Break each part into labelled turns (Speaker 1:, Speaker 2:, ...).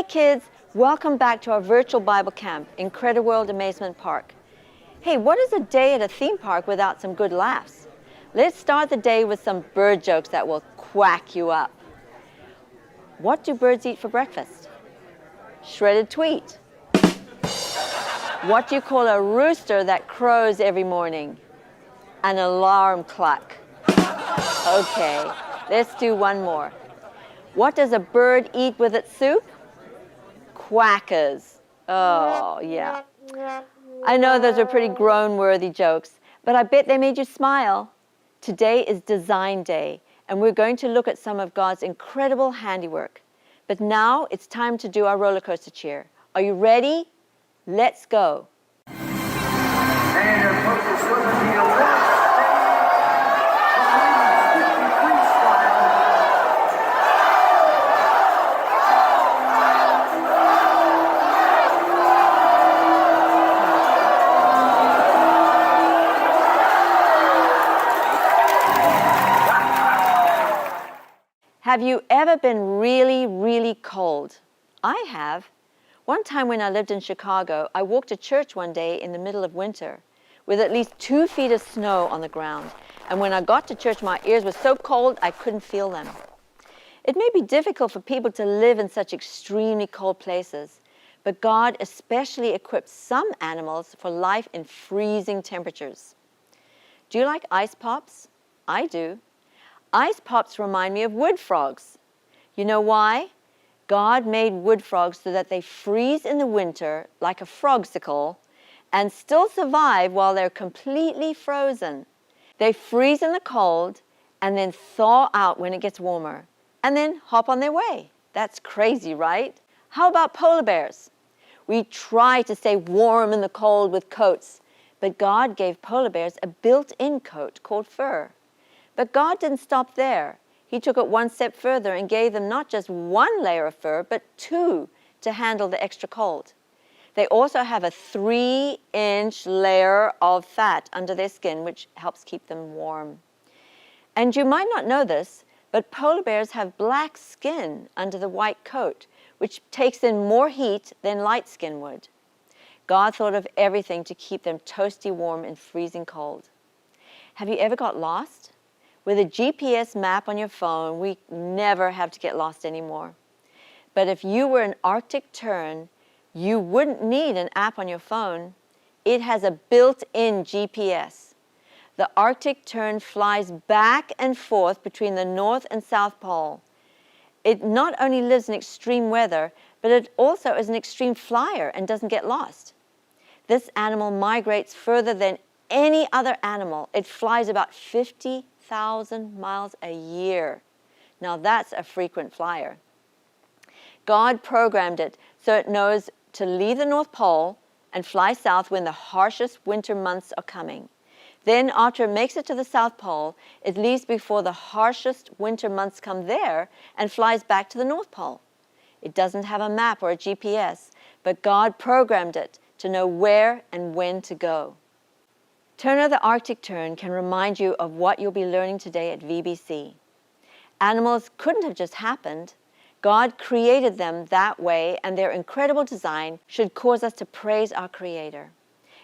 Speaker 1: Hi kids, welcome back to our virtual Bible camp, IncrediWorld Amazement Park. Hey, what is a day at a theme park without some good laughs? Let's start the day with some bird jokes that will quack you up. What do birds eat for breakfast? Shredded wheat. What do you call a rooster that crows every morning? An alarm clock. Okay, let's do one more. What does a bird eat with its soup? Quackers. Oh, yeah. I know those are pretty grown-worthy jokes, but I bet they made you smile. Today is Design Day, and we're going to look at some of God's incredible handiwork. But now it's time to do our roller coaster cheer. Are you ready? Let's go. Have you ever been really, really cold? I have. One time when I lived in Chicago, I walked to church one day in the middle of winter with at least 2 feet of snow on the ground. And when I got to church, my ears were so cold I couldn't feel them. It may be difficult for people to live in such extremely cold places, but God especially equips some animals for life in freezing temperatures. Do you like ice pops? I do. Ice pops remind me of wood frogs. You know why? God made wood frogs so that they freeze in the winter like a frogsicle and still survive while they're completely frozen. They freeze in the cold and then thaw out when it gets warmer and then hop on their way. That's crazy, right? How about polar bears? We try to stay warm in the cold with coats, but God gave polar bears a built-in coat called fur. But God didn't stop there. He took it one step further and gave them not just 1 layer of fur, but 2 to handle the extra cold. They also have a 3-inch layer of fat under their skin, which helps keep them warm. And you might not know this, but polar bears have black skin under the white coat, which takes in more heat than light skin would. God thought of everything to keep them toasty warm in freezing cold. Have you ever got lost? With a GPS map on your phone, we never have to get lost anymore. But if you were an Arctic tern, you wouldn't need an app on your phone. It has a built-in GPS. The Arctic tern flies back and forth between the North and South Pole. It not only lives in extreme weather, but it also is an extreme flyer and doesn't get lost. This animal migrates further than any other animal. It flies about 50,000 miles a year. Now that's a frequent flyer. God programmed it so it knows to leave the North Pole and fly south when the harshest winter months are coming. Then after it makes it to the South Pole, it leaves before the harshest winter months come there and flies back to the North Pole. It doesn't have a map or a GPS, but God programmed it to know where and when to go. Turner the Arctic tern can remind you of what you'll be learning today at VBC. Animals couldn't have just happened. God created them that way, and their incredible design should cause us to praise our Creator.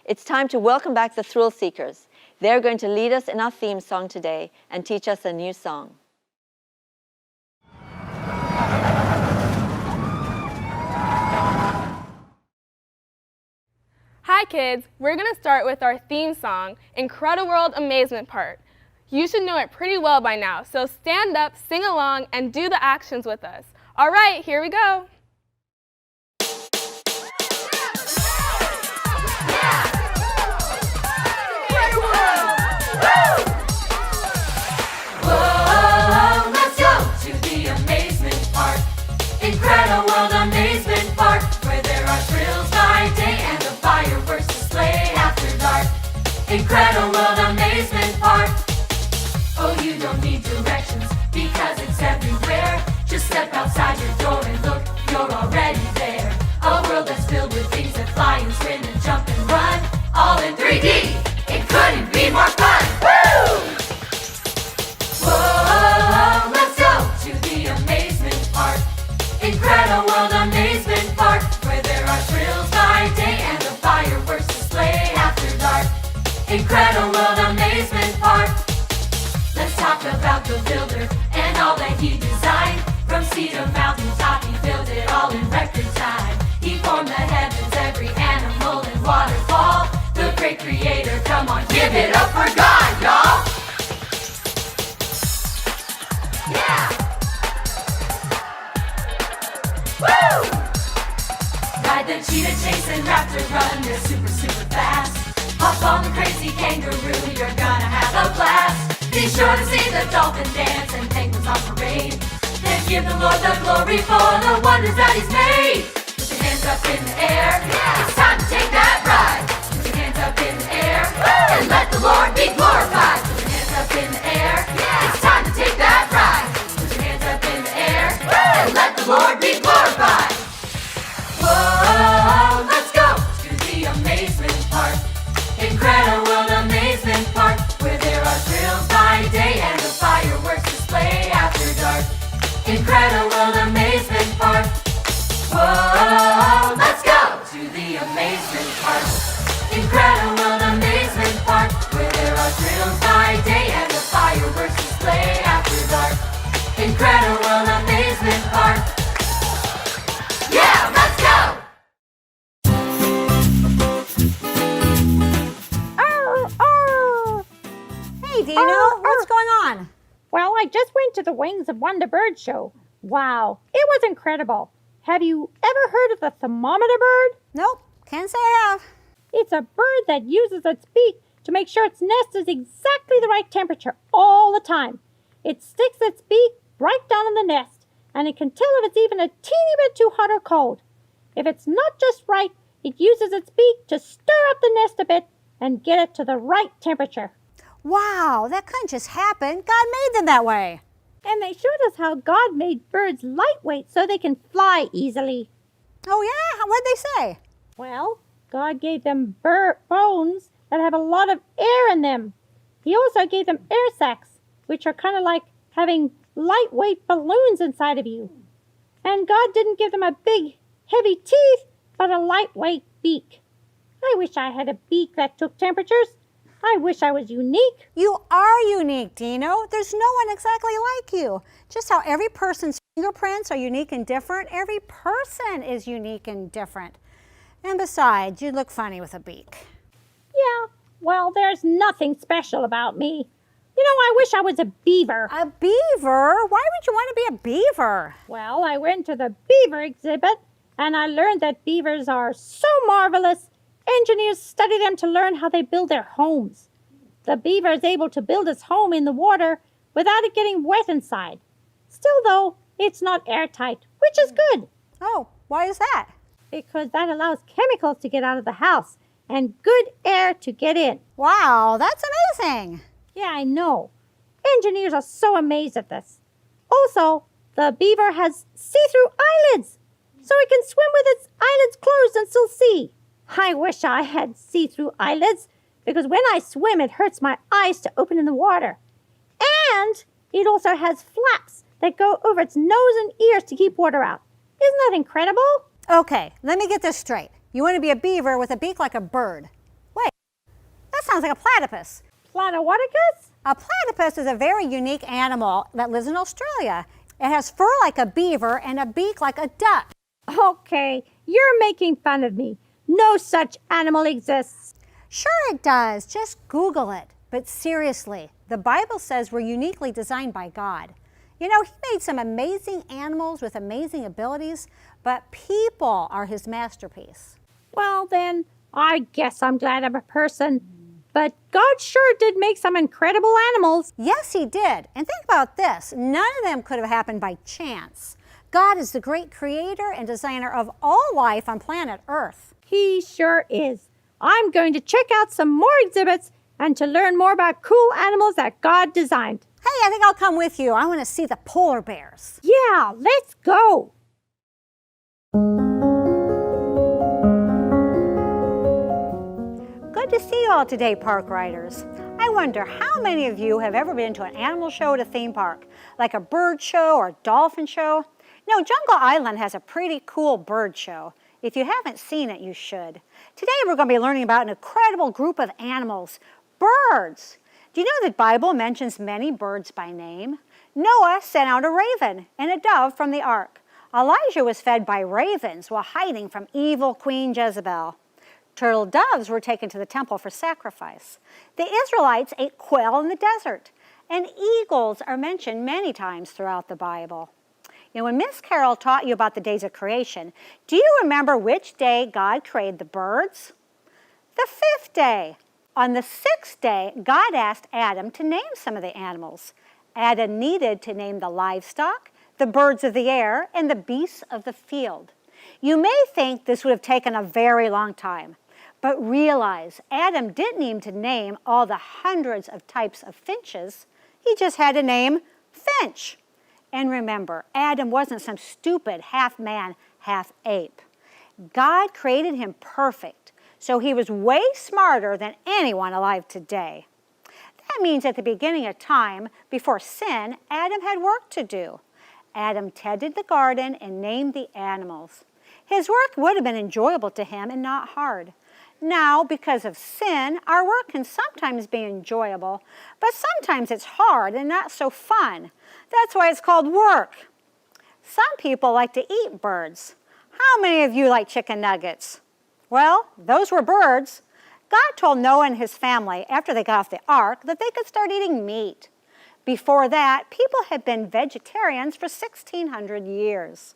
Speaker 1: It's time to welcome back the Thrill Seekers. They're going to lead us in our theme song today and teach us a new song.
Speaker 2: Hi kids, we're going to start with our theme song, IncrediWorld Amazement Park. You should know it pretty well by now, so stand up, sing along, and do the actions with us. All right, here we go.
Speaker 3: Whoa, let's go to the Amazement Park. IncrediWorld Amazement Park, where there are thrills by day and a fireworks display after dark. IncrediWorld Amazement Park. Oh, you don't need directions because it's everywhere. Just step outside your door and look, you're already there. A world that's filled with things that fly and swim and jump and run, all in 3D. It couldn't be more fun. Woo! Whoa, let's go to the Amazement Park. IncrediWorld Amazement IncrediWorld Amazement Park. Let's talk about the builder and all that he designed. From sea to mountaintop, he built it all in record time. He formed the heavens, every animal and waterfall. The great creator, come on, give it up for God, y'all! Yeah! Woo! Ride the cheetah, chase and raptor run, they're super, super fast. Hop on the crazy kangaroo, you're gonna have a blast. Be sure to see the dolphin dance and penguins on parade. Then give the Lord the glory for the wonders that He's made. Put your hands up in the air, yeah. It's time to take that ride. Put your hands up in the air, and let the Lord be glorified. Put your hands up in the air, yeah. It's time to take that ride. Put your hands up in the air, and let the Lord be glorified. Whoa, let's go to the Amazement Park. IncrediWorld Amazement Park, where there are thrills by day and a fireworks display after dark. IncrediWorld Amazement Park. Whoa, let's go to the Amazement Park. IncrediWorld Amazement Park, where there are thrills by day and a fireworks display after dark. IncrediWorld Amazement Park. Yeah, let's go!
Speaker 4: Hey, Dino, what's going on?
Speaker 5: Well, I just went to the Wings of Wonder bird show. Wow, it was incredible. Have you ever heard of the thermometer bird?
Speaker 4: Nope, can't say I have.
Speaker 5: It's a bird that uses its beak to make sure its nest is exactly the right temperature all the time. It sticks its beak right down in the nest, and it can tell if it's even a teeny bit too hot or cold. If it's not just right, it uses its beak to stir up the nest a bit and get it to the right temperature.
Speaker 4: Wow, that couldn't just happen. God made them that way.
Speaker 5: And they showed us how God made birds lightweight so they can fly easily.
Speaker 4: Oh, yeah? What'd they say?
Speaker 5: Well, God gave them bones that have a lot of air in them. He also gave them air sacs, which are kind of like having lightweight balloons inside of you. And God didn't give them a big, heavy teeth, but a lightweight beak. I wish I had a beak that took temperatures. I wish I was unique.
Speaker 4: You are unique, Dino. There's no one exactly like you. Just how every person's fingerprints are unique and different, every person is unique and different. And besides, you look funny with a beak.
Speaker 5: Yeah, well, there's nothing special about me. You know, I wish I was a beaver.
Speaker 4: A beaver? Why would you want to be a beaver?
Speaker 5: Well, I went to the beaver exhibit, and I learned that beavers are so marvelous. Engineers study them to learn how they build their homes. The beaver is able to build its home in the water without it getting wet inside. Still, though, it's not airtight, which is good.
Speaker 4: Oh, why is that?
Speaker 5: Because that allows chemicals to get out of the house and good air to get in.
Speaker 4: Wow, that's amazing.
Speaker 5: Yeah, I know. Engineers are so amazed at this. Also, the beaver has see-through eyelids, so it can swim with its eyelids closed and still see. I wish I had see-through eyelids, because when I swim, it hurts my eyes to open in the water. And it also has flaps that go over its nose and ears to keep water out. Isn't that incredible?
Speaker 4: Okay, let me get this straight. You want to be a beaver with a beak like a bird. Wait, that sounds like a platypus.
Speaker 5: Platywaticus?
Speaker 4: A platypus is a very unique animal that lives in Australia. It has fur like a beaver and a beak like a duck.
Speaker 5: Okay, you're making fun of me. No such animal exists.
Speaker 4: Sure it does. Just Google it. But seriously, the Bible says we're uniquely designed by God. You know, He made some amazing animals with amazing abilities, but people are His masterpiece.
Speaker 5: Well then, I guess I'm glad I'm a person. But God sure did make some incredible animals.
Speaker 4: Yes, He did. And think about this. None of them could have happened by chance. God is the great creator and designer of all life on planet Earth.
Speaker 5: He sure is. I'm going to check out some more exhibits and to learn more about cool animals that God designed.
Speaker 4: Hey, I think I'll come with you. I want to see the polar bears.
Speaker 5: Yeah, let's go.
Speaker 4: Good to see you all today, park riders. I wonder how many of you have ever been to an animal show at a theme park, like a bird show or a dolphin show? No, Jungle Island has a pretty cool bird show. If you haven't seen it, you should. Today we're going to be learning about an incredible group of animals, Birds. Do you know the Bible mentions many birds by name? Noah sent out a raven and a dove from the ark. Elijah was fed by ravens while hiding from evil Queen Jezebel. Turtle doves were taken to the temple for sacrifice. The Israelites ate quail in the desert. And eagles are mentioned many times throughout the Bible. You know, when Miss Carol taught you about the days of creation, do you remember which day God created the birds? The 5th day. On the 6th day, God asked Adam to name some of the animals. Adam needed to name the livestock, the birds of the air, and the beasts of the field. You may think this would have taken a very long time, but realize Adam didn't need to name all the hundreds of types of finches. He just had to name Finch. And remember, Adam wasn't some stupid half man, half ape. God created him perfect, so he was way smarter than anyone alive today. That means at the beginning of time, before sin, Adam had work to do. Adam tended the garden and named the animals. His work would have been enjoyable to him and not hard. Now, because of sin, our work can sometimes be enjoyable, but sometimes it's hard and not so fun. That's why it's called work. Some people like to eat birds. How many of you like chicken nuggets? Well, those were birds. God told Noah and his family after they got off the ark that they could start eating meat. Before that, people had been vegetarians for 1,600 years.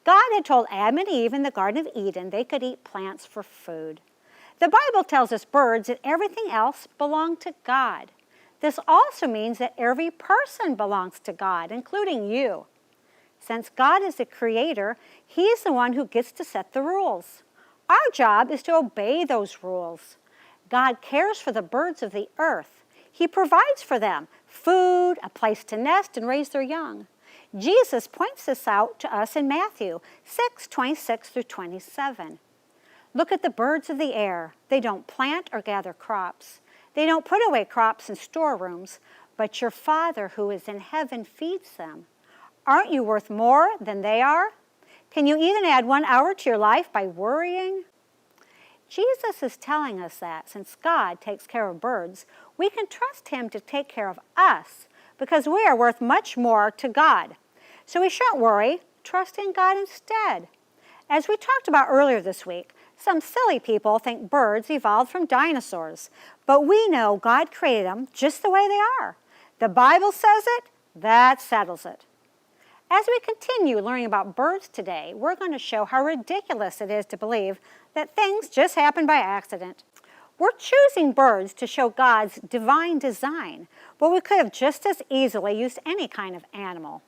Speaker 4: God had told Adam and Eve in the Garden of Eden they could eat plants for food. The Bible tells us birds and everything else belong to God. This also means that every person belongs to God, including you. Since God is the creator, He's the one who gets to set the rules. Our job is to obey those rules. God cares for the birds of the earth. He provides for them food, a place to nest and raise their young. Jesus points this out to us in Matthew 6:26 through 27. Look at the birds of the air. They don't plant or gather crops. They don't put away crops in storerooms, but your Father who is in heaven feeds them. Aren't you worth more than they are? Can you even add 1 hour to your life by worrying? Jesus is telling us that since God takes care of birds, we can trust Him to take care of us because we are worth much more to God. So we shouldn't worry, trust in God instead. As we talked about earlier this week, some silly people think birds evolved from dinosaurs, but we know God created them just the way they are. The Bible says it, that settles it. As we continue learning about birds today, we're going to show how ridiculous it is to believe that things just happen by accident. We're choosing birds to show God's divine design, but we could have just as easily used any kind of animal.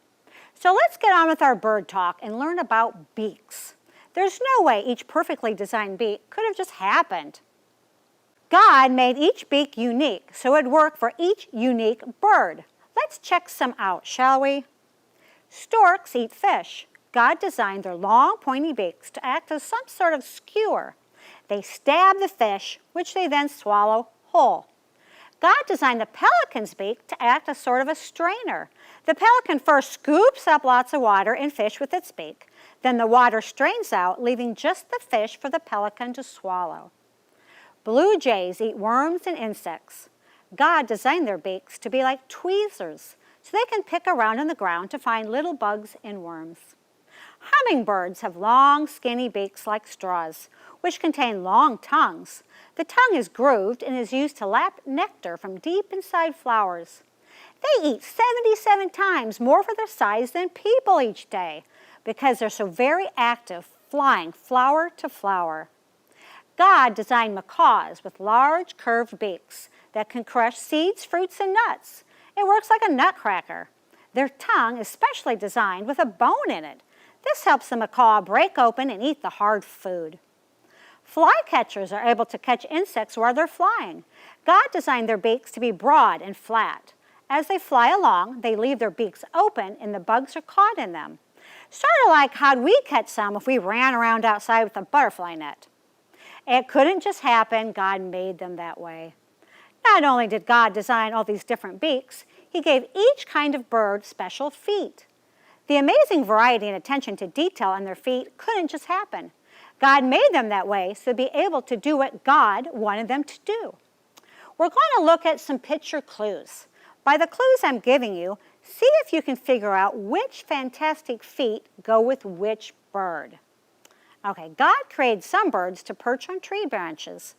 Speaker 4: So let's get on with our bird talk and learn about beaks. There's no way each perfectly designed beak could have just happened. God made each beak unique, so it'd work for each unique bird. Let's check some out, shall we? Storks eat fish. God designed their long, pointy beaks to act as some sort of skewer. They stab the fish, which they then swallow whole. God designed the pelican's beak to act as sort of a strainer. The pelican first scoops up lots of water and fish with its beak. Then the water strains out, leaving just the fish for the pelican to swallow. Blue jays eat worms and insects. God designed their beaks to be like tweezers, so they can pick around on the ground to find little bugs and worms. Hummingbirds have long, skinny beaks like straws, which contain long tongues. The tongue is grooved and is used to lap nectar from deep inside flowers. They eat 77 times more for their size than people each day because they're so very active, flying flower to flower. God designed macaws with large curved beaks that can crush seeds, fruits, and nuts. It works like a nutcracker. Their tongue is specially designed with a bone in it. This helps the macaw break open and eat the hard food. Flycatchers are able to catch insects while they're flying. God designed their beaks to be broad and flat. As they fly along, they leave their beaks open and the bugs are caught in them. Sort of like how'd we catch some if we ran around outside with a butterfly net. It couldn't just happen, God made them that way. Not only did God design all these different beaks, He gave each kind of bird special feet. The amazing variety and attention to detail on their feet couldn't just happen. God made them that way so they'd be able to do what God wanted them to do. We're going to look at some picture clues. By the clues I'm giving you, see if you can figure out which fantastic feet go with which bird. Okay, God created some birds to perch on tree branches,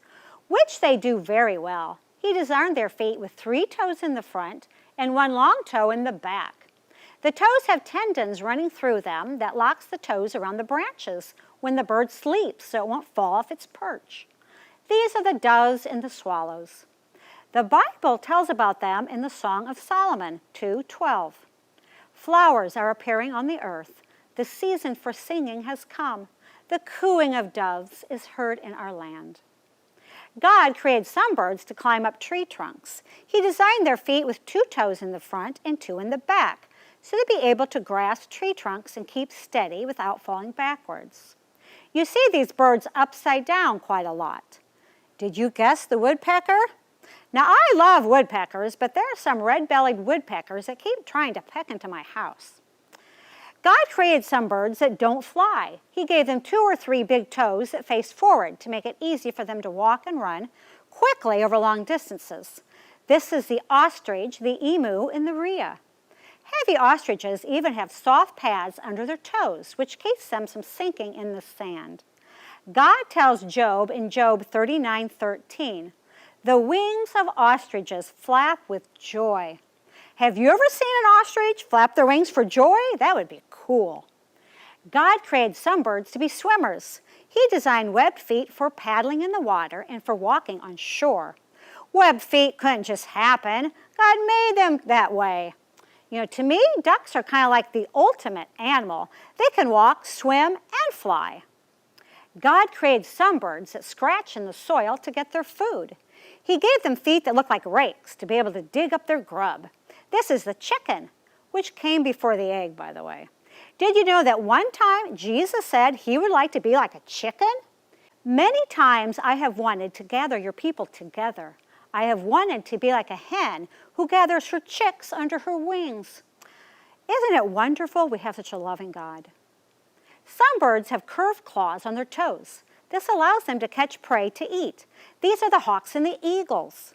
Speaker 4: which they do very well. He designed their feet with 3 toes in the front and 1 long toe in the back. The toes have tendons running through them that locks the toes around the branches when the bird sleeps so it won't fall off its perch. These are the doves and the swallows. The Bible tells about them in the Song of Solomon 2:12. Flowers are appearing on the earth. The season for singing has come. The cooing of doves is heard in our land. God created some birds to climb up tree trunks. He designed their feet with 2 toes in the front and 2 in the back, so they'd be able to grasp tree trunks and keep steady without falling backwards. You see these birds upside down quite a lot. Did you guess the woodpecker? Now, I love woodpeckers, but there are some red-bellied woodpeckers that keep trying to peck into my house. God created some birds that don't fly. He gave them 2 or 3 big toes that face forward to make it easy for them to walk and run quickly over long distances. This is the ostrich, the emu, and the rhea. Heavy ostriches even have soft pads under their toes, which keeps them from sinking in the sand. God tells Job in Job 39:13, "The wings of ostriches flap with joy." Have you ever seen an ostrich flap their wings for joy? That would be cool. God created some birds to be swimmers. He designed webbed feet for paddling in the water and for walking on shore. Webbed feet couldn't just happen. God made them that way. You know, to me, ducks are kind of like the ultimate animal. They can walk, swim, and fly. God created some birds that scratch in the soil to get their food. He gave them feet that look like rakes to be able to dig up their grub. This is the chicken, which came before the egg, by the way. Did you know that one time Jesus said he would like to be like a chicken? Many times I have wanted to gather your people together. I have wanted to be like a hen who gathers her chicks under her wings. Isn't it wonderful we have such a loving God? Some birds have curved claws on their toes. This allows them to catch prey to eat. These are the hawks and the eagles.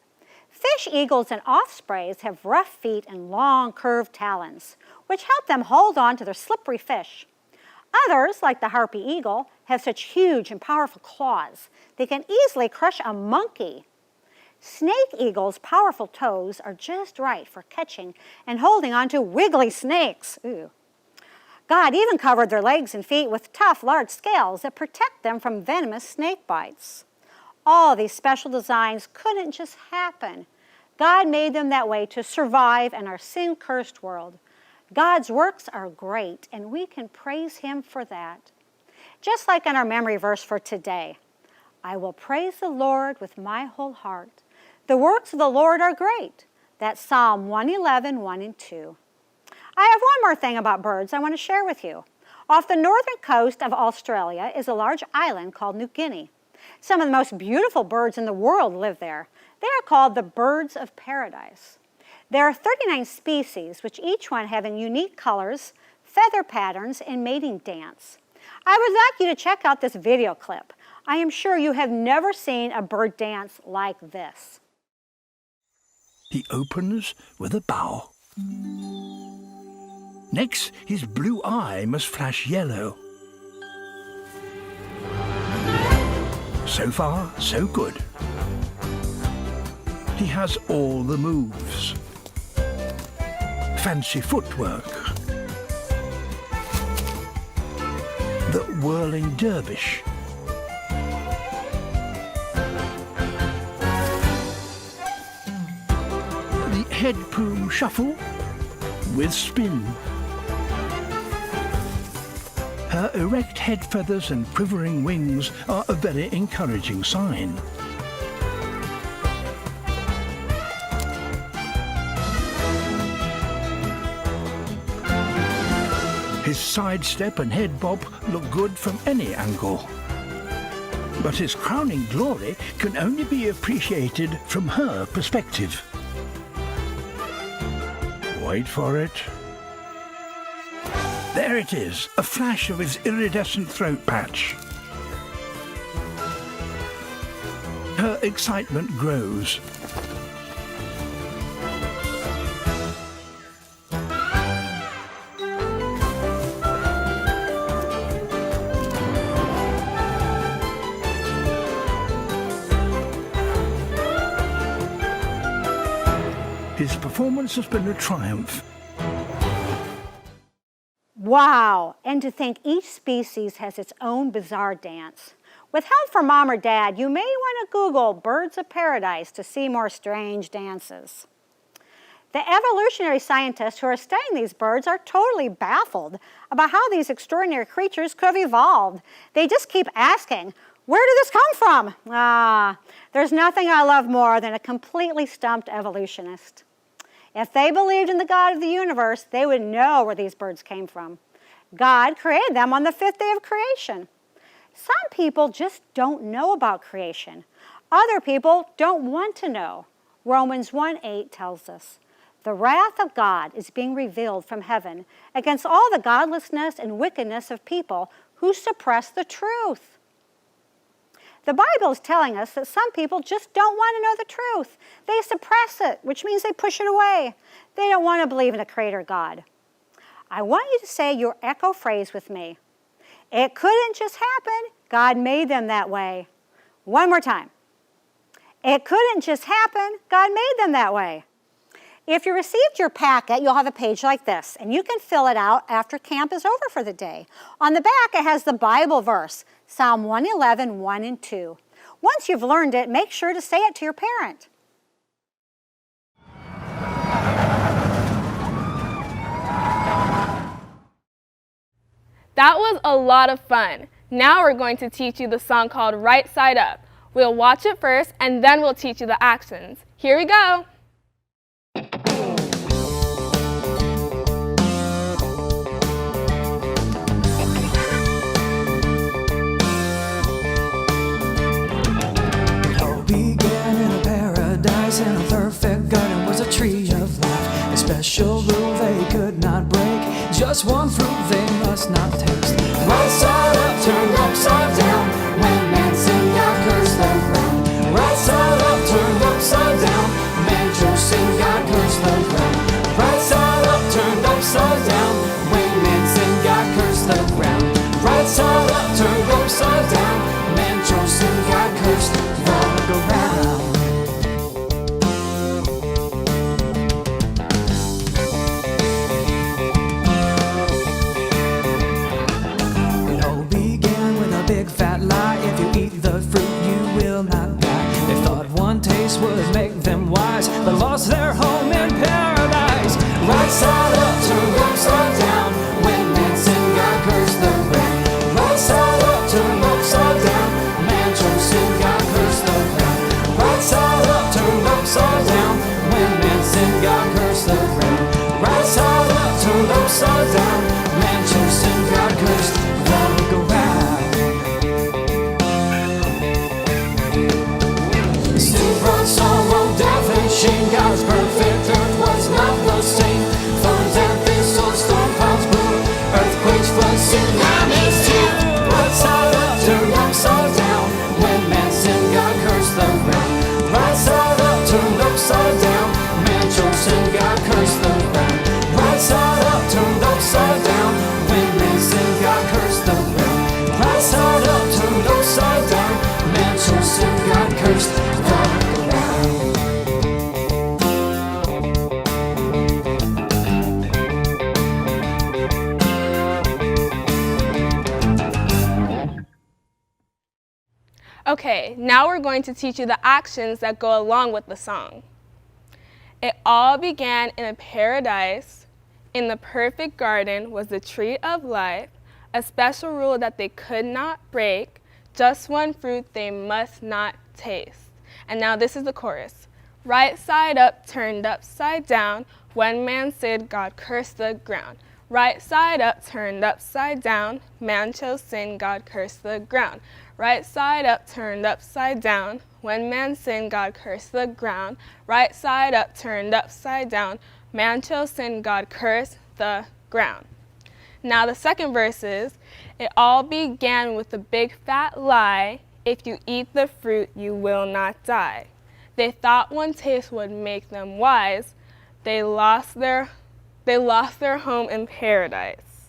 Speaker 4: Fish eagles and ospreys have rough feet and long curved talons, which help them hold on to their slippery fish. Others, like the harpy eagle, have such huge and powerful claws they can easily crush a monkey. Snake eagles' powerful toes are just right for catching and holding on to wiggly snakes. Ooh. God even covered their legs and feet with tough, large scales that protect them from venomous snake bites. All these special designs couldn't just happen. God made them that way to survive in our sin-cursed world. God's works are great, and we can praise Him for that. Just like in our memory verse for today, I will praise the Lord with my whole heart. The works of the Lord are great. That's Psalm 111, 1 and 2. I have one more thing about birds I want to share with you. Off the northern coast of Australia is a large island called New Guinea. Some of the most beautiful birds in the world live there. They are called the birds of paradise. There are 39 species, which each one having unique colors, feather patterns, and mating dance. I would like you to check out this video clip. I am sure you have never seen a bird dance like this.
Speaker 6: He opens with a bow. Next, his blue eye must flash yellow. So far, so good. He has all the moves. Fancy footwork. The whirling dervish. The head plume shuffle with spin. Her erect head feathers and quivering wings are a very encouraging sign. His sidestep and head bob look good from any angle. But his crowning glory can only be appreciated from her perspective. Wait for it. There it is, a flash of his iridescent throat patch. Her excitement grows. His performance has been a triumph.
Speaker 4: Wow, and to think each species has its own bizarre dance. With help from Mom or Dad, you may want to Google birds of paradise to see more strange dances. The evolutionary scientists who are studying these birds are totally baffled about how these extraordinary creatures could have evolved. They just keep asking, where did this come from? There's nothing I love more than a completely stumped evolutionist. If they believed in the God of the universe, they would know where these birds came from. God created them on the 5th day of creation. Some people just don't know about creation. Other people don't want to know. Romans 1:8 tells us, the wrath of God is being revealed from heaven against all the godlessness and wickedness of people who suppress the truth. The Bible is telling us that some people just don't want to know the truth. They suppress it, which means they push it away. They don't want to believe in a creator God. I want you to say your echo phrase with me. It couldn't just happen. God made them that way. One more time. It couldn't just happen. God made them that way. If you received your packet, you'll have a page like this, and you can fill it out after camp is over for the day. On the back, it has the Bible verse, Psalm 111, 1 and 2. Once you've learned it, make sure to say it to your parent.
Speaker 2: That was a lot of fun. Now we're going to teach you the song called Right Side Up. We'll watch it first, and then we'll teach you the actions. Here we go.
Speaker 7: In a perfect garden was a tree of life, a special rule they could not break, just one fruit they must not taste. Right side up, turned upside down, when man sinned, God cursed the ground. Right side up, turned upside down, man chose sin, God cursed the ground. Right side up, turned upside down, when man sinned, God cursed the ground. Right side up, turned upside down, man chose sin, God cursed the ground. Big fat lie, if you eat the fruit you will not die. They thought one taste would make them wise, but lost their home in paradise. Right side up, turned upside down, when man sinned, God cursed the ground. Right side up, turned upside down, man chose sin, God cursed the ground. Right side up, turned upside down, when man sinned, God cursed the ground. Right side up, turned upside down, man chose sin, God cursed the ground. Sorrow, death, and shame. God's perfect earth was not the same. Thorns and thistles, storm clouds blew, earthquakes, floods, tsunamis too. Right side up, turned upside down, when man sinned, God cursed the ground. Right side up, turned upside down, man chose sin, God cursed the ground. Right side up, turned upside down, when man sinned, God cursed the ground. Right side up, turned upside down, man chose sin, God cursed the ground.
Speaker 2: Okay, now we're going to teach you the actions that go along with the song. It all began in a paradise. In the perfect garden was the tree of life, a special rule that they could not break, just one fruit they must not taste. And now this is the chorus. Right side up, turned upside down, when man sinned, God cursed the ground. Right side up, turned upside down, man chose sin, God cursed the ground. Right side up, turned upside down, when man sinned, God cursed the ground. Right side up, turned upside down, man chose sin, God cursed the ground. Now the second verse is, it all began with a big fat lie. If you eat the fruit, you will not die. They thought one taste would make them wise. They lost their home in paradise.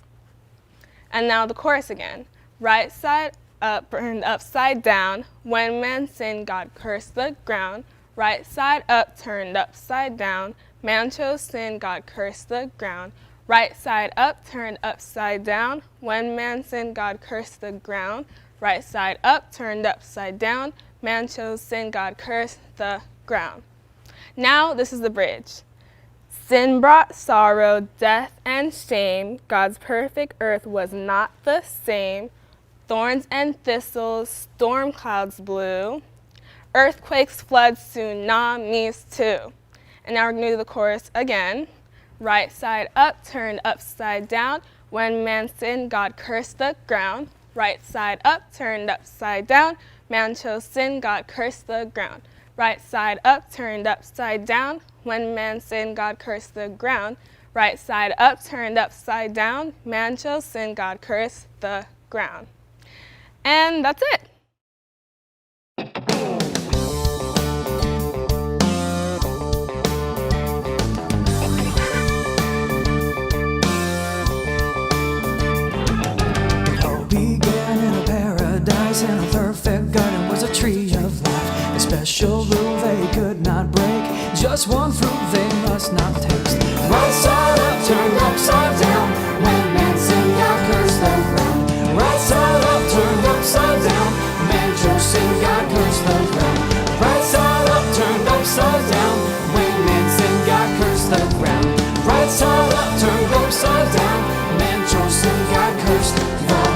Speaker 2: And now the chorus again. Right side up, turned upside down. When man sinned, God cursed the ground. Right side up, turned upside down. Man chose sin, God cursed the ground. Right side up, turned upside down. When man sinned, God cursed the ground. Right side up, turned upside down. Man chose sin, God cursed the ground. Now this is the bridge. Sin brought sorrow, death, and shame. God's perfect earth was not the same. Thorns and thistles, storm clouds blew. Earthquakes, floods, tsunamis too. And now we're going to do the chorus again. Right side up, turned upside down. When man sinned, God cursed the ground. Right side up, turned upside down. Man chose sin, God cursed the ground. Right side up, turned upside down. When man sinned, God cursed the ground. Right side up, turned upside down. Man chose sin, God cursed the ground. And that's it.
Speaker 7: It all began in a paradise, and a perfect garden was a tree of life. A special rule they could not break, just one fruit they must not taste. Right side up, turned upside down. When man sinned, God cursed the ground. Right side up, turned upside down. Man chose sin, God cursed the ground. Right side up, turned upside down. When man sinned, God cursed the ground. Right side up, turned upside down. Man chose sin, God cursed the ground.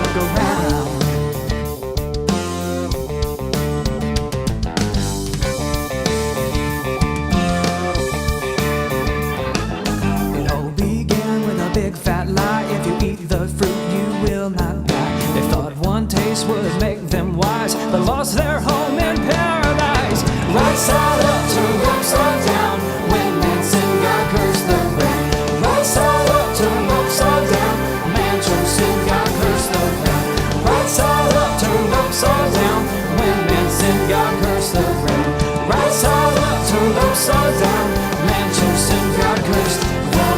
Speaker 7: It all began with a big fat lie. If you eat the fruit, you will not die. They thought one taste would make them wise, but lost their home in paradise. Right side up, turned upside down. When man sinned, God cursed the ground. Right side up, turned upside down. Man chose sin, God cursed the ground. Right side up, turned upside down. When man sinned, God cursed the ground. Right side up, turned upside down. Man chose sin, God cursed the ground.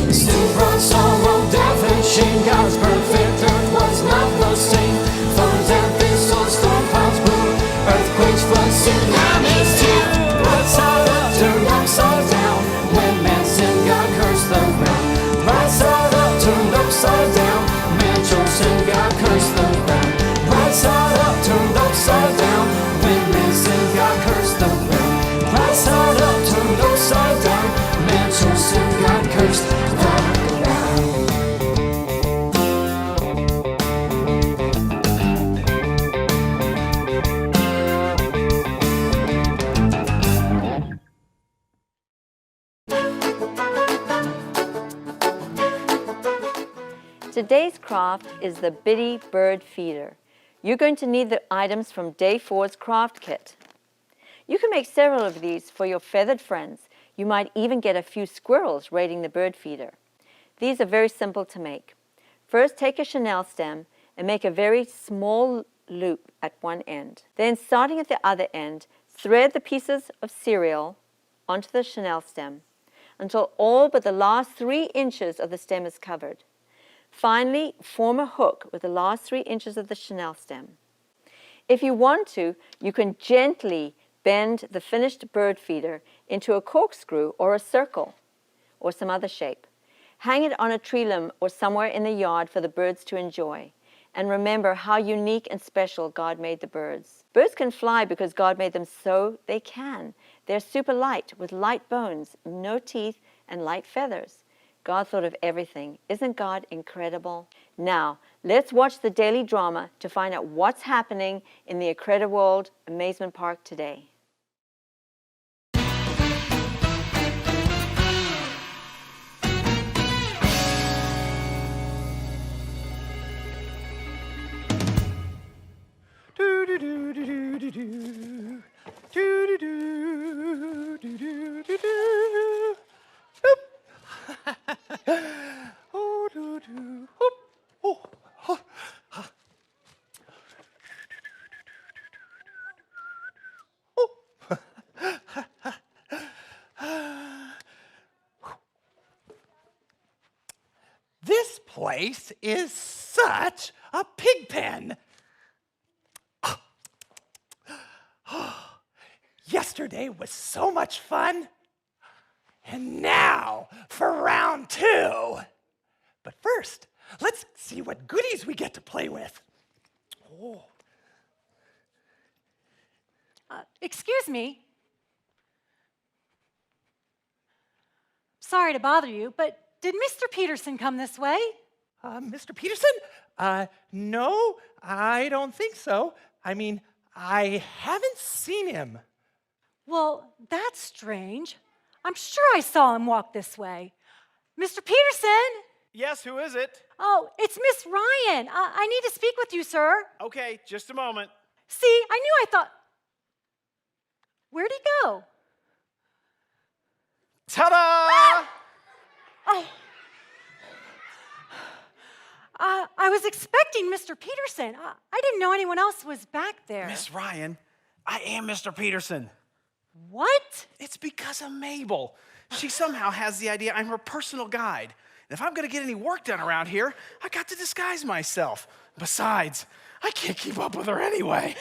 Speaker 7: Sin brought sorrow, death, and shame. God's perfect earth was not the same. Thorns and thistles, storm clouds blew. Earthquakes, floods, tsunamis too. Right side up, turned upside down. When man sinned, God cursed the ground. Right side up, turned upside down. Man chose sin, God cursed the ground. Right side up, turned upside down. When man sinned, God cursed the ground. Right side up, turned upside down. Man chose sin, God cursed the ground.
Speaker 1: Today's craft is the Bitty Bird Feeder. You're going to need the items from Day 4's craft kit. You can make several of these for your feathered friends. You might even get a few squirrels raiding the bird feeder. These are very simple to make. First, take a chenille stem and make a very small loop at one end. Then, starting at the other end, thread the pieces of cereal onto the chenille stem until all but the last 3 inches of the stem is covered. Finally, form a hook with the last 3 inches of the chenille stem. If you want to, you can gently bend the finished bird feeder into a corkscrew or a circle or some other shape. Hang it on a tree limb or somewhere in the yard for the birds to enjoy. And remember how unique and special God made the birds. Birds can fly because God made them so they can. They're super light with light bones, no teeth, and light feathers. God thought of everything. Isn't God incredible? Now, let's watch the daily drama to find out what's happening in the IncrediWorld Amazement Park today.
Speaker 8: place is such a pig pen. Yesterday was so much fun. And now for round 2. But first, let's see what goodies we get to play with. Oh.
Speaker 9: Excuse me. Sorry to bother you, but did Mr. Peterson come this way?
Speaker 8: Mr. Peterson? No, I don't think so. I mean, I haven't seen him.
Speaker 9: Well, that's strange. I'm sure I saw him walk this way. Mr. Peterson?
Speaker 10: Yes, who is it?
Speaker 9: Oh, it's Miss Ryan. I need to speak with you, sir.
Speaker 10: Okay, just a moment.
Speaker 9: See, I thought. Where'd he go?
Speaker 10: Ta-da!
Speaker 9: Ah! Oh. I was expecting Mr. Peterson. I didn't know anyone else was back there.
Speaker 10: Miss Ryan, I am Mr. Peterson.
Speaker 9: What?
Speaker 10: It's because of Mabel. She somehow has the idea I'm her personal guide. And if I'm going to get any work done around here, I got to disguise myself. Besides, I can't keep up with her anyway.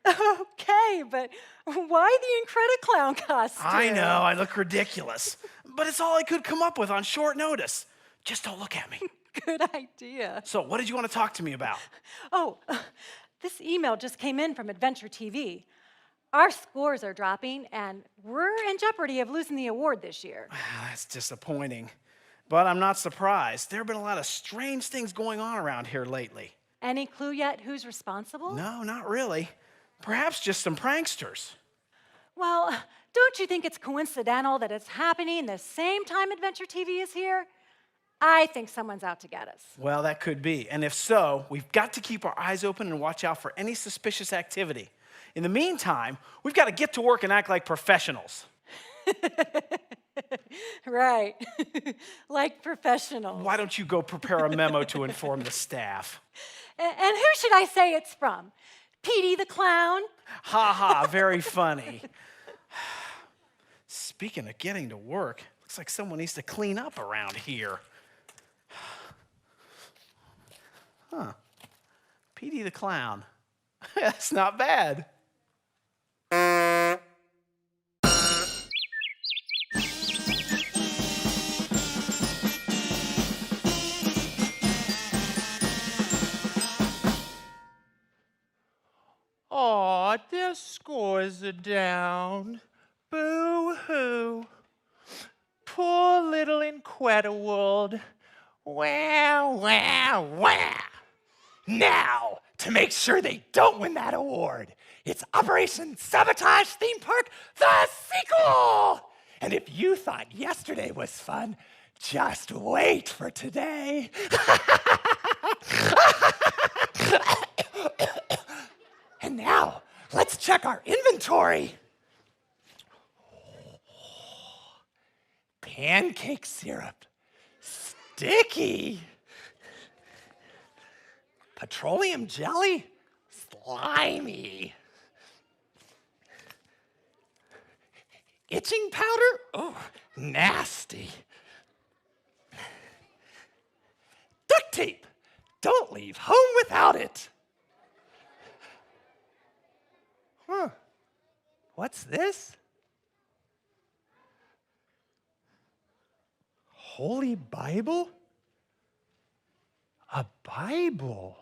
Speaker 9: Okay, but why the IncrediClown costume?
Speaker 10: I know, I look ridiculous. But it's all I could come up with on short notice. Just don't look at me.
Speaker 9: Good idea.
Speaker 10: So, what did you want to talk to me about?
Speaker 9: Oh, this email just came in from Adventure TV. Our scores are dropping, and we're in jeopardy of losing the award this year.
Speaker 10: That's disappointing. But I'm not surprised. There have been a lot of strange things going on around here lately.
Speaker 9: Any clue yet who's responsible?
Speaker 10: No, not really. Perhaps just some pranksters.
Speaker 9: Well, don't you think it's coincidental that it's happening the same time Adventure TV is here? I think someone's out to get us.
Speaker 10: Well, that could be. And if so, we've got to keep our eyes open and watch out for any suspicious activity. In the meantime, we've got to get to work and act like professionals.
Speaker 9: Right. Like professionals.
Speaker 10: Why don't you go prepare a memo to inform the staff?
Speaker 9: And who should I say it's from? Petey the Clown?
Speaker 10: Ha ha, very funny. Speaking of getting to work, looks like someone needs to clean up around here. Huh. Petey the Clown. That's not bad.
Speaker 8: Aw, their scores are down. Boo-hoo. Poor little IncrediWorld. Wow, wow, wow. Now, to make sure they don't win that award, it's Operation Sabotage Theme Park, the sequel! And if you thought yesterday was fun, just wait for today. And now, let's check our inventory. Pancake syrup. Sticky. Petroleum jelly. Slimy. Itching powder. Oh, nasty. Duct tape. Don't leave home without it. Huh. What's this? Holy Bible? A Bible?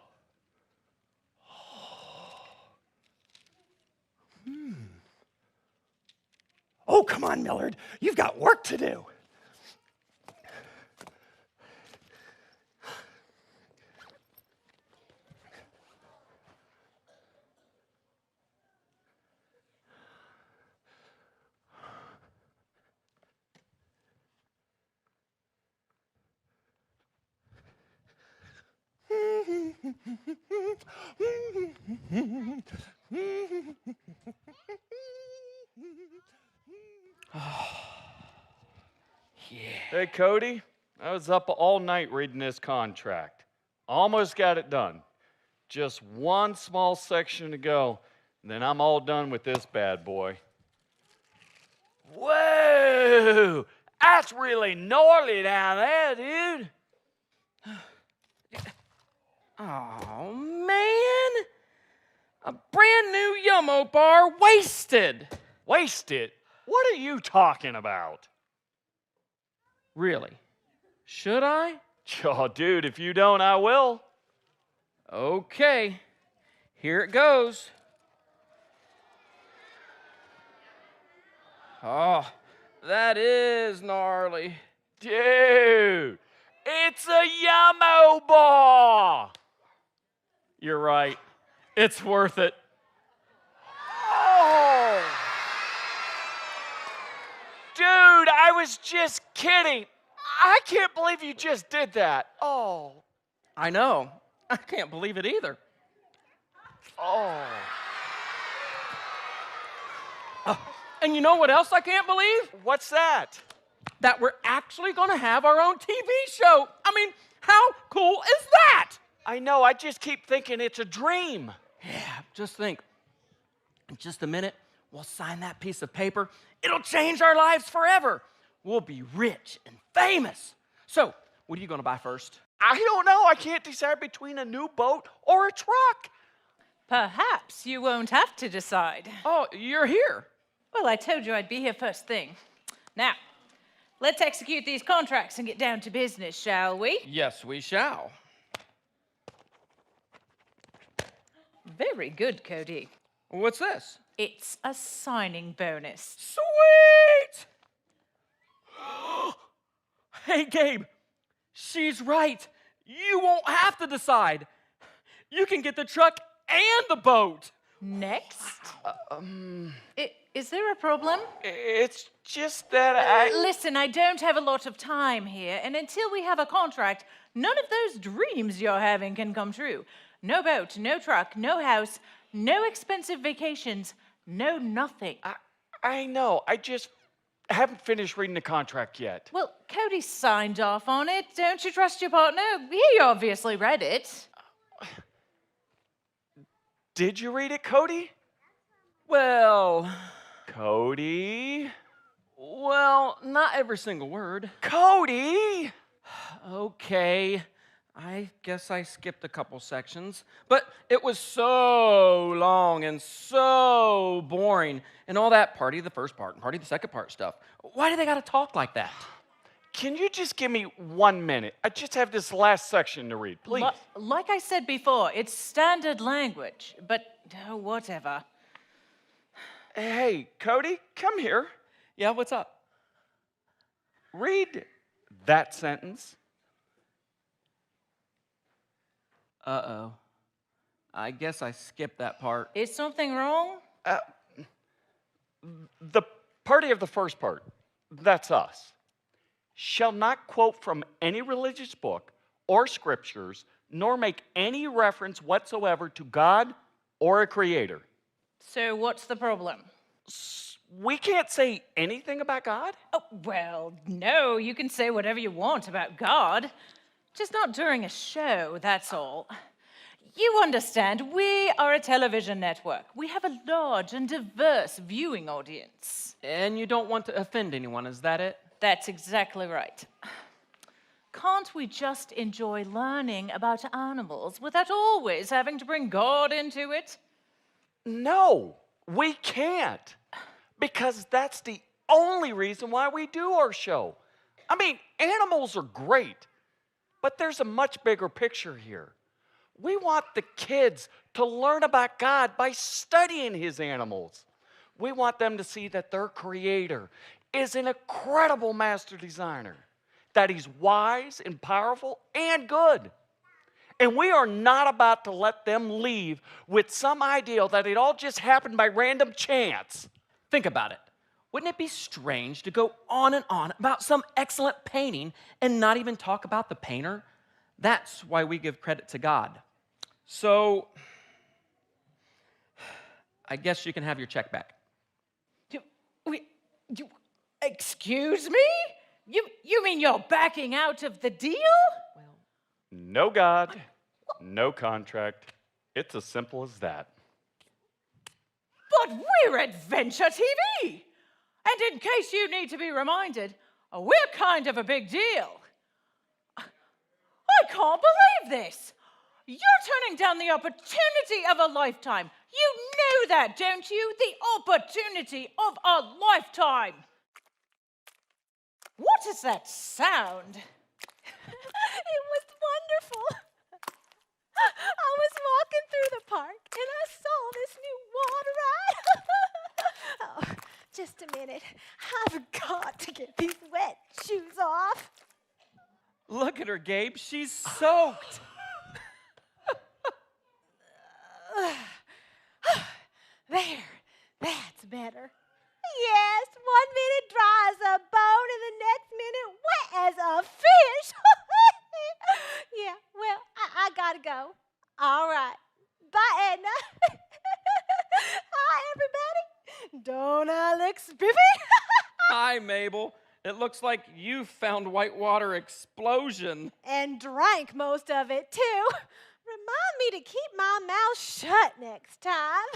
Speaker 8: Oh, come on, Millard. You've got work to do.
Speaker 11: Hey, Cody, I was up all night reading this contract. Almost got it done. Just one small section to go, and then I'm all done with this bad boy. Whoa! That's really gnarly down there, dude.
Speaker 12: Oh, man. A brand new Yummo bar wasted.
Speaker 11: Wasted? What are you talking about?
Speaker 12: Really? Should I?
Speaker 11: Oh, dude, if you don't, I will.
Speaker 12: Okay. Here it goes. Oh, that is gnarly.
Speaker 11: Dude, it's a Yummo bar. You're right. It's worth it. Oh! Dude, I was just kidding. I can't believe you just did that. Oh.
Speaker 12: I know. I can't believe it either.
Speaker 11: Oh.
Speaker 12: And you know what else I can't believe?
Speaker 11: What's that?
Speaker 12: That we're actually going to have our own TV show. I mean, how cool is that?
Speaker 11: I know, I just keep thinking it's a dream.
Speaker 12: Yeah, just think. In just a minute, we'll sign that piece of paper. It'll change our lives forever. We'll be rich and famous. So, what are you going to buy first?
Speaker 11: I don't know. I can't decide between a new boat or a truck.
Speaker 13: Perhaps you won't have to decide.
Speaker 12: Oh, you're here.
Speaker 13: Well, I told you I'd be here first thing. Now, let's execute these contracts and get down to business, shall we?
Speaker 12: Yes, we shall.
Speaker 13: Very good, Cody.
Speaker 12: What's this?
Speaker 13: It's a signing bonus.
Speaker 12: Sweet! Hey, Gabe, she's right. You won't have to decide. You can get the truck and the boat.
Speaker 13: Next? Is there a problem?
Speaker 11: It's just that
Speaker 13: Listen, I don't have a lot of time here, and until we have a contract, none of those dreams you're having can come true. No boat, no truck, no house, no expensive vacations, no nothing.
Speaker 11: I know. I just haven't finished reading the contract yet.
Speaker 13: Well, Cody signed off on it. Don't you trust your partner? He obviously read it.
Speaker 11: Did you read it, Cody?
Speaker 12: Well,
Speaker 11: Cody?
Speaker 12: well, not every single word.
Speaker 11: Cody!
Speaker 12: Okay, I guess I skipped a couple sections, but it was so long and so boring, and all that party the first part and party the second part stuff. Why do they gotta talk like that?
Speaker 11: Can you just give me 1 minute? I just have this last section to read, please.
Speaker 13: Like I said before, it's standard language, but whatever.
Speaker 11: Hey, Cody, come here.
Speaker 12: Yeah, what's up?
Speaker 11: Read that sentence.
Speaker 12: Uh-oh. I guess I skipped that part.
Speaker 13: Is something wrong?
Speaker 11: The party of the first part, that's us, shall not quote from any religious book or scriptures, nor make any reference whatsoever to God or a creator.
Speaker 13: So what's the problem?
Speaker 11: We can't say anything about God?
Speaker 13: Oh, well, no, you can say whatever you want about God. Just not during a show, that's all. You understand, we are a television network. We have a large and diverse viewing audience.
Speaker 12: And you don't want to offend anyone, is that it?
Speaker 13: That's exactly right. Can't we just enjoy learning about animals without always having to bring God into it?
Speaker 11: No, we can't. Because that's the only reason why we do our show. I mean, animals are great, but there's a much bigger picture here. We want the kids to learn about God by studying his animals. We want them to see that their creator is an incredible master designer, that he's wise and powerful and good. And we are not about to let them leave with some ideal that it all just happened by random chance.
Speaker 12: Think about it. Wouldn't it be strange to go on and on about some excellent painting and not even talk about the painter? That's why we give credit to God. So, I guess you can have your check back.
Speaker 13: Excuse me? You mean you're backing out of the deal?
Speaker 11: No God, no contract. It's as simple as that.
Speaker 13: But we're Adventure TV! And in case you need to be reminded, we're kind of a big deal. I can't believe this. You're turning down the opportunity of a lifetime. You know that, don't you? The opportunity of a lifetime. What is that sound?
Speaker 5: It was wonderful. I was walking through the park and I saw this new water ride. Oh, just a minute. I've got to get these wet shoes off.
Speaker 12: Look at her, Gabe. She's soaked.
Speaker 5: There, that's better. Yes, 1 minute dry as a bone and the next minute wet as a fish. Yeah, well, I gotta go. All right. Bye, Edna. Hi, everybody. Don't I look spiffy?
Speaker 12: Hi, Mabel. It looks like you found whitewater explosion.
Speaker 5: And drank most of it, too. Remind me to keep my mouth shut next time.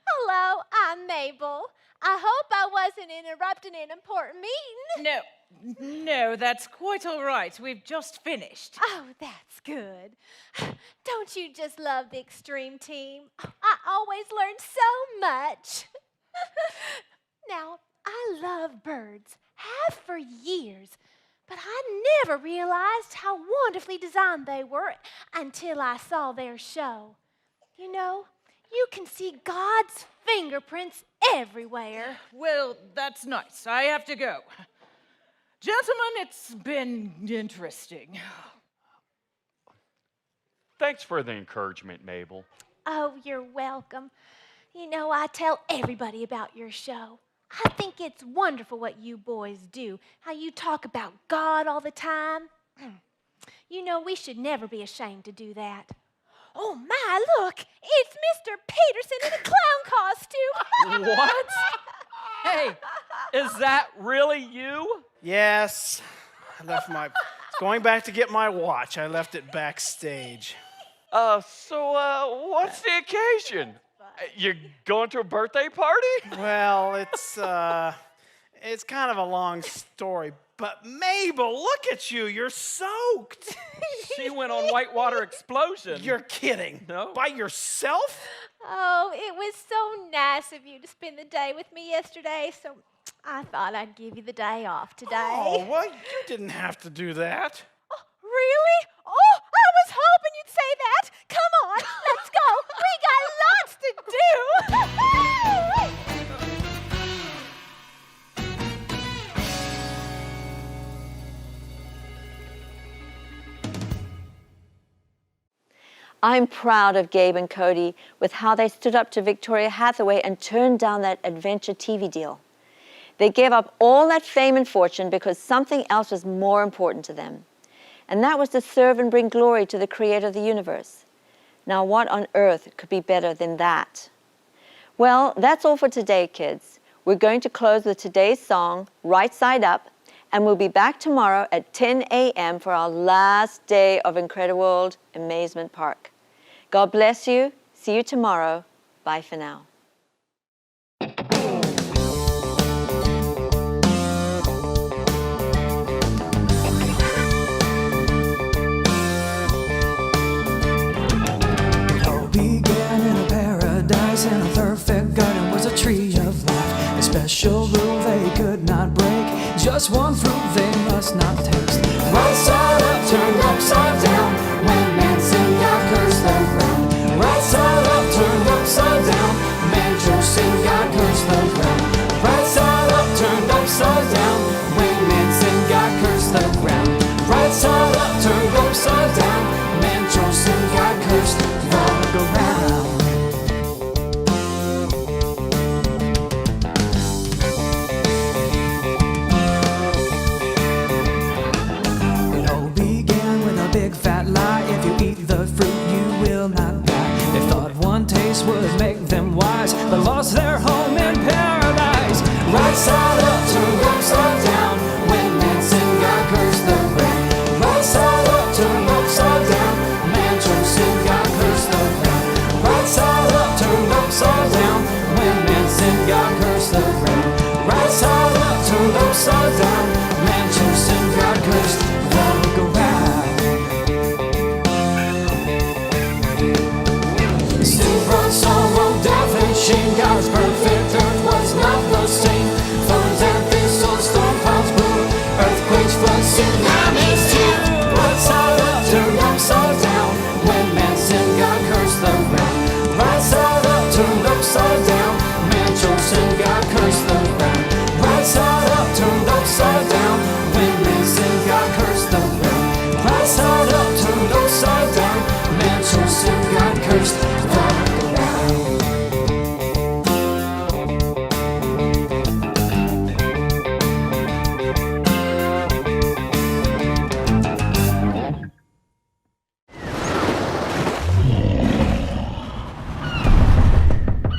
Speaker 5: Hello, I'm Mabel. I hope I wasn't interrupting an important meeting.
Speaker 13: No, that's quite all right. We've just finished.
Speaker 5: Oh, that's good. Don't you just love the extreme team? I always learn so much. Now, I love birds, have for years, but I never realized how wonderfully designed they were until I saw their show. You know, you can see God's fingerprints everywhere.
Speaker 13: Well, that's nice. I have to go. Gentlemen, it's been interesting.
Speaker 11: Thanks for the encouragement, Mabel.
Speaker 5: Oh, you're welcome. You know, I tell everybody about your show. I think it's wonderful what you boys do, how you talk about God all the time. You know, we should never be ashamed to do that. Oh, my, look, it's Mr. Peterson in a clown costume.
Speaker 12: What? Hey, is that really you?
Speaker 10: Yes. I left my... Going back to get my watch. I left it backstage.
Speaker 11: So what's the occasion? You're going to a birthday party?
Speaker 10: Well, it's kind of a long story, but Mabel, look at you. You're soaked.
Speaker 12: She went on whitewater explosion.
Speaker 10: You're kidding.
Speaker 12: No.
Speaker 10: By yourself?
Speaker 5: Oh, it was so nice of you to spend the day with me yesterday, so I thought I'd give you the day off today.
Speaker 10: Oh, well, you didn't have to do that.
Speaker 5: Oh, really? Oh, I was hoping you'd say that. Come on, let's go. We got lots to do.
Speaker 1: I'm proud of Gabe and Cody with how they stood up to Victoria Hathaway and turned down that adventure TV deal. They gave up all that fame and fortune because something else was more important to them. And that was to serve and bring glory to the creator of the universe. Now, what on earth could be better than that? Well, that's all for today, kids. We're going to close with today's song, Right Side Up, and we'll be back tomorrow at 10 a.m. for our last day of IncrediWorld Amazement Park. God bless you. See you tomorrow. Bye for now.
Speaker 7: In a perfect garden was a tree of life. A special rule they could not break. Just one fruit they must not taste. Right side up, turned upside down. When man sinned, God cursed the ground. Right side up, turned upside down. Man chose sin, God cursed the ground. Right side up, turned upside down. When man sinned, God cursed the ground. Right side up, turned upside down. Man chose sin, God cursed the ground. Would make them wise, but lost their home in paradise. Right side up.